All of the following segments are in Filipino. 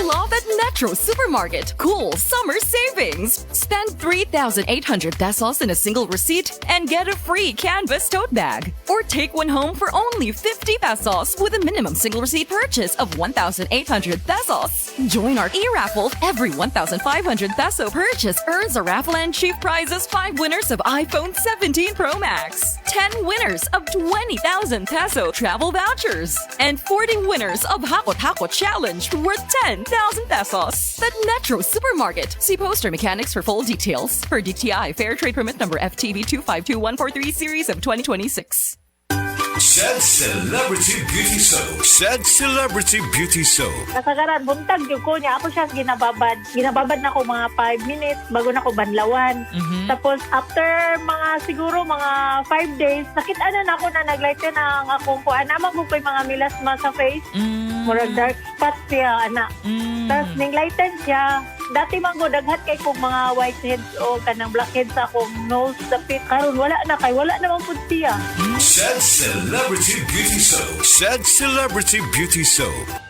cool off at Metro Supermarket. Cool summer savings. Spend 3,800 pesos in a single receipt and get a free canvas tote bag. Or take one home for only 50 pesos with a minimum single receipt purchase of 1,800 pesos. Join our e-raffle. Every 1,500 peso purchase earns a raffle and chief prizes 5 winners of iPhone 17 Pro Max, 10 winners of 20,000 peso travel vouchers, and 40 winners of Hakot Hakot Challenge worth 10,000 pesos. At Metro Supermarket. See poster mechanics for full details. Per DTI Fair Trade Permit number FTB 252143 series of 2026. Said Celebrity Beauty Soap. Said Celebrity Beauty Soap. Kasagaran, buntag yung ko niya. Ako siya ginababad. Ginababad na ko mga 5 minutes bago na ko banlawan. Tapos, after siguro mga 5 days, nakita na ako na naglighten na ang akong kuan. Naman ko yung mga milasma sa face. Murag dark spot siya, anak. Tapos, ninglighten siya. Dati man ko, daghat kay kong mga whiteheads o kanang blackheads sa akong nose, dapit. Karon wala na kay, wala namang pud siya. Said Celebrity Beauty Soap. Said Celebrity Beauty Soap.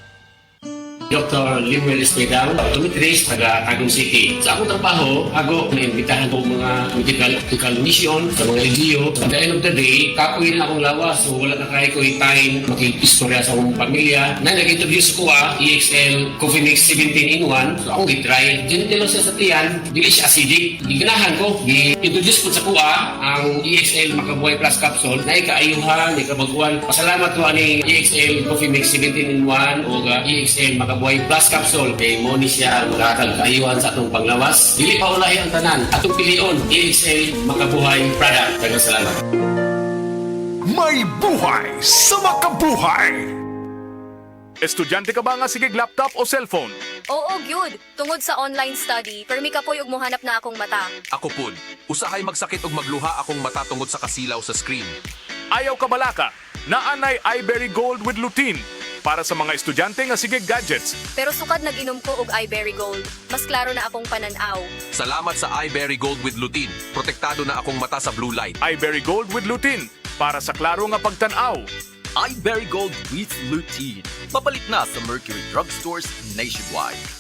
Dr. Limuel Espedal, optometrist, taga Tagum City. Sa akong trabaho, ako naimbitahan ko mga medical mission sa mga LGU. At the end of the day, kapoy na akong lawas. So wala na kaya ko time makikistorya sa akong pamilya. Na nag-introduce ko EXL Coffee Mix 17-in-1. So akong gitry. Ginitilo siya sa tiyan, dili siya acidic. Giganahan ko. Gi-introduce ko sa kuha ang EXL Makabuhay Plus Capsule na ikaayuhan, ikabaguan. Pasalamat ko ani EXL Coffee Mix 17-in-1 o EXL Makabuhay Plus Capsule kay mo ni siya makakagayuhan sa atong panglawas. Dili pa ulahi ang tanan. Atong pilion, EXL Makabuhay product. Daghang salamat. May buhay sa makabuhay. Estudyante ka ba nga sigig laptop o cellphone? Oo, gyud. Tungod sa online study, permi ka po yung muhanap na akong mata. Ako pud, usahay magsakit og magluha akong mata tungod sa kasilaw sa screen. Ayaw ka balaka, naanay iBerry Gold with lutein para sa mga estudyante nga sigig gadgets. Pero sukad nag-inom ko og iBerry Gold. Mas klaro na akong pananaw. Salamat sa iBerry Gold with lutein. Protektado na akong mata sa blue light. iBerry Gold with lutein para sa klaro nga pagtanaw. iBerry Gold with lutein. Mapalit na sa Mercury Drugstores nationwide.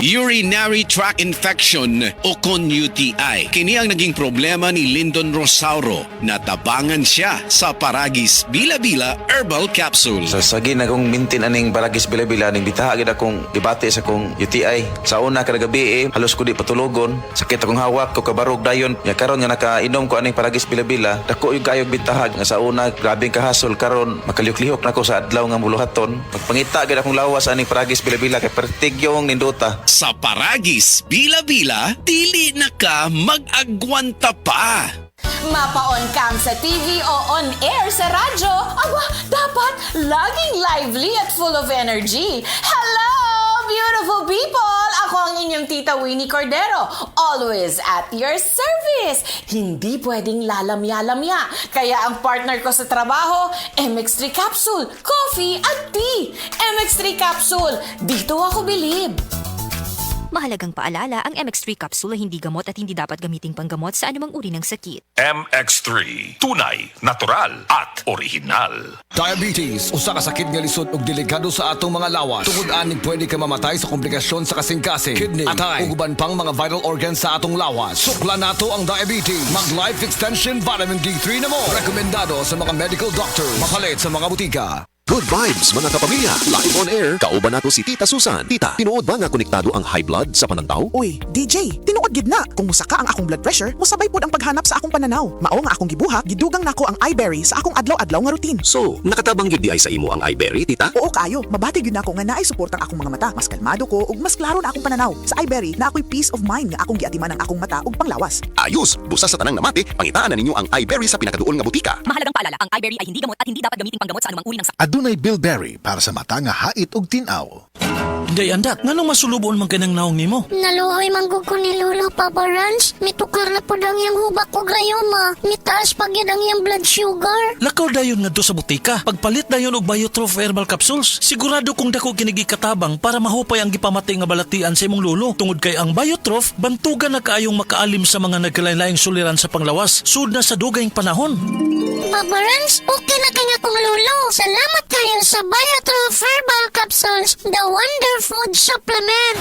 Urinary tract infection o kon UTI. Kini ang naging problema ni Lyndon Rosauro. Natabangan siya sa Paragis Bila-Bila Herbal Capsule. Sa sagi na kong mintin aning Paragis Bila-Bila, ning bitahagid akong debate sa kong UTI. Sa una kada gabi halos ko di patulogon. Sakit akong hawak ko kabarog dayon. Ya karon nga nakainom ko aning Paragis Bila-Bila, dako yung kayog bitahag nga sa una grabing kahasol karon makalihok-lihok na ko sa adlaw nga buluhaton. Pagpangita gid akong lawas aning Paragis Bila-Bila kay pertigyong nindota. Sa Paragis Bila-Bila, dili na ka mag-agwanta pa. Mapa-on cam sa TV o on air sa radyo, aba, dapat laging lively at full of energy. Hello, beautiful people! Ako ang inyong tita Winnie Cordero, always at your service. Hindi pwedeng lalamya-lamya. Kaya ang partner ko sa trabaho, MX3 Capsule, coffee at tea. MX3 Capsule, dito ako bilib. Mahalagang paalala, ang MX3 capsule ay hindi gamot at hindi dapat gamiting panggamot sa anumang uri ng sakit. MX3. Tunay, natural, at original. Diabetes, usa ka sakit nga lisod ug delikado sa atong mga lawas. Tungod aning pwede ka mamatay sa komplikasyon sa kasing-kasing, kidney, atay, ug uban pang mga vital organs sa atong lawas. Sukla nato ang diabetes. Mag Life Extension Vitamin D3 na mo. Rekomendado sa mga medical doctor. Mapalit sa mga butika. Good vibes mga kapamilya. Live on air, kauban nato si Tita Susan. Tita, tinuod ba nga konektado ang high blood sa panantaw? Uy, DJ, tinuod gid na. Kung musaka ang akong blood pressure, musabay pod ang paghanap sa akong pananaw. Mao nga akong gibuhat, gidugang nako ang iBerry sa akong adlaw-adlaw nga routine. So, nakatabang gyud di ay sa imo ang iBerry, Tita? Oo kayo, mabati gyud nako nga naay suportang akong mga mata. Mas kalmado ko ug mas klaro na akong pananaw. Sa iBerry na ako'y peace of mind nga akong giatiman ang akong mata ug panglawas. Ayos, busa sa tanang namati, pangitaan na ninyo ang iBerry sa pinakaduol nga butika. Mahalagang paalala, ang iBerry ay hindi gamot at hindi dapat gamiting panggamot sa anumang uri ng sakit. Adunay Bilberry para sa mata nga hait og tinaw. Day andak, nganong masulubon man kanang naong nimo? Naluoy manggug ko ni Lolo Papa Rans. Mitukar na po ang iyang hubak ko grayoma. Mitaas pag yan ang iyang blood sugar. Lakaw dayon nga do sa butika. Pagpalit dayon og Biotroph Herbal Capsules. Sigurado kung dako kinigi katabang para mahupay ang gipamatay nga balatian sa imong lolo. Tungod kay ang Biotroph, bantugan na kaayong makaalim sa mga nagkalain-laing suliran sa panglawas. Sud na sa dugayng panahon. Papa Rans, okay na kanya kong lolo. Salamat kayo sa Biotroph Herbal Capsules. The wonderful food supplement.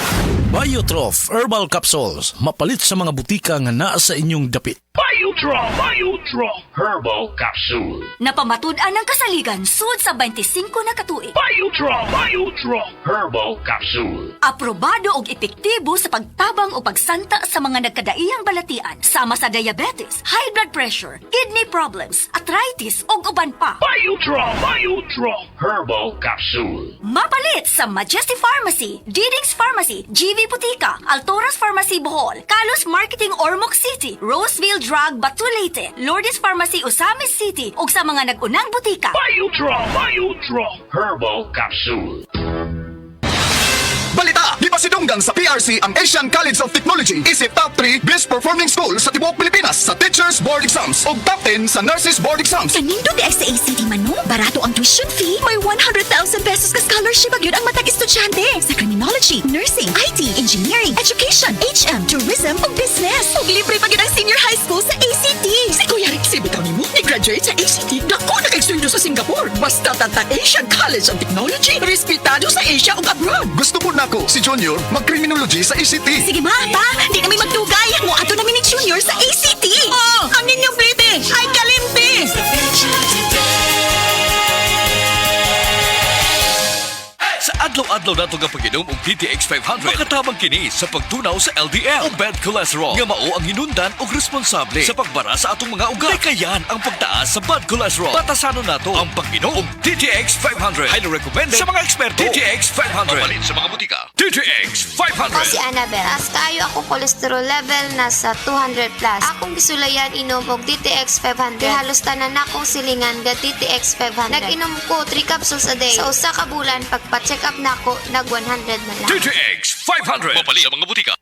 Biotrof Herbal Capsules. Mapalit sa mga butika nga naa sa inyong dapit. Biotrof Herbal Capsule. Napamatud-an ng kasaligan sud sa 25 na katuig. Biotrof Herbal Capsule. Aprobado og epektibo sa pagtabang o pagsanta sa mga nagkadaiyang balatian sama sa diabetes, high blood pressure, kidney problems, arthritis ug uban pa. Biotrof Herbal Capsule. Mapalit sa Majesty Pharmacy, Diding's Pharmacy, GV Butika, Altoras Pharmacy Bohol, Kalos Marketing Ormoc City, Roseville Drug Batulete, Lourdes Pharmacy Osamis City ug sa mga nag-unang butika. Biotrof Herbal Capsule. Balita! Di ba sidunggang sa PRC ang Asian College of Technology isip top 3 best performing school sa tibuok Pilipinas sa Teachers Board Exams ug top 10 sa Nurses Board Exams. Kanindo di ay sa ACT man no? Barato ang tuition fee. May 100,000 pesos ka scholarship agyud ang matag estudyante sa criminology, nursing, IT, engineering, education, HM, tourism ug business. Ug libre pa gyud ang senior high school sa ACT. Si Kuya Rick bitaw nimo ni graduate sa ACT. Dako na kay sa Singapore. Basta tata Asian College of Technology, respetado sa Asia ug abroad. Gusto po nako si Junior mag-criminology sa ACT. Sige ma, pa, di namin magdugay. Mo ato namin ni Junior sa ACT. Oh, ang inyong plite ay kalimpi. Sa adlaw-adlaw nato nga pag-inom og DTX 500, makatabang kini sa pagtunaw sa LDL o bad cholesterol nga mao ang hinundan og responsable sa pagbara sa atong mga ugat. Kayan ang pagtaas sa bad cholesterol. Batasanon nato ang pag-inom og DTX 500. Highly recommended sa mga eksperto. DTX 500. Mapalit sa mga butika. DTX 500. Ako si Annabelle. As kayo ako cholesterol level nasa 200 plus. Akong gisulayan inom og DTX 500. Halos tanan akong silingan ga DTX 500. Nag-inom ko 3 capsules a day. Sa usa ka bulan pagpa-check up na ako, nag 100 na lang. DTX 500. Mapalit sa mga butika.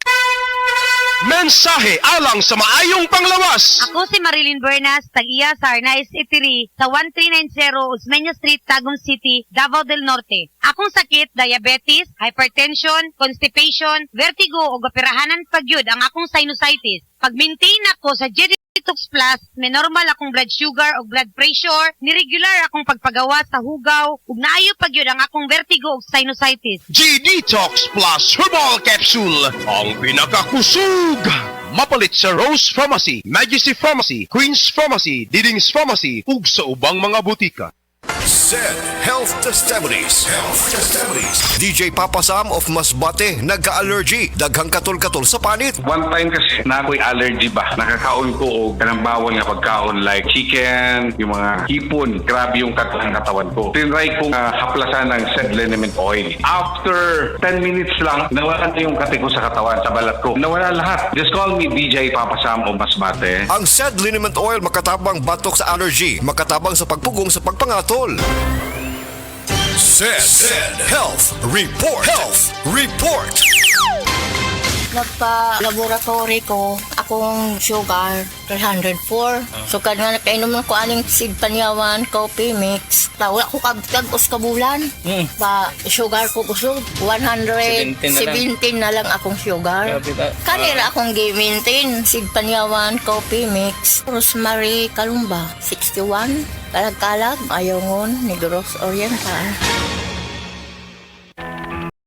Mensahe alang sa maayong panglawas. Ako si Marilyn Buenas, tag-iya sa Arnaiz Eatery sa 1390 Osmeña Street, Tagum City, Davao del Norte. Akong sakit, diabetes, hypertension, constipation, vertigo o operahanan pagyud ang akong sinusitis. Pag-maintain ako sa Detox Plus, may normal akong blood sugar o blood pressure, niregular akong pagpagawa sa hugaw, ug naayo pagyud ang akong vertigo o sinusitis. G-Detox Plus Herbal Capsule, ang pinakakusog. Mapalit sa Rose Pharmacy, Majesty Pharmacy, Queen's Pharmacy, Diding's Pharmacy, ug sa ubang mga butika. Said Health Testimonies. DJ Papa Sam of Masbate, nagka-allergy. Daghang katol-katol sa panit. One time kasi na ako'y allergy ba. Nakakaon ko o kanang bawal nga pagkaon like chicken, yung mga hipon. Grabe yung katawan ko. Tinry kong haplasan ng Said Liniment Oil. After 10 minutes lang, nawala na yung kati ko sa katawan, sa balat ko. Nawala lahat. Just call me DJ Papa Sam of Masbate. Ang Said Liniment Oil makatabang batok sa allergy, makatabang sa pagpugong sa pagpangatol. Said Health Report. Nagpa-laboratory ko, akong sugar 304. So kanina nakainom ko aning Sid Panyawan coffee mix. Wala ko kabtag-os kabulan. Ba sugar ko kusog 117 na lang akong sugar. Kanira akong gi-maintain Sid Panyawan coffee mix. Rosemary Kalumba 61. Kalag-kalag, Ayongon, Negros Oriental.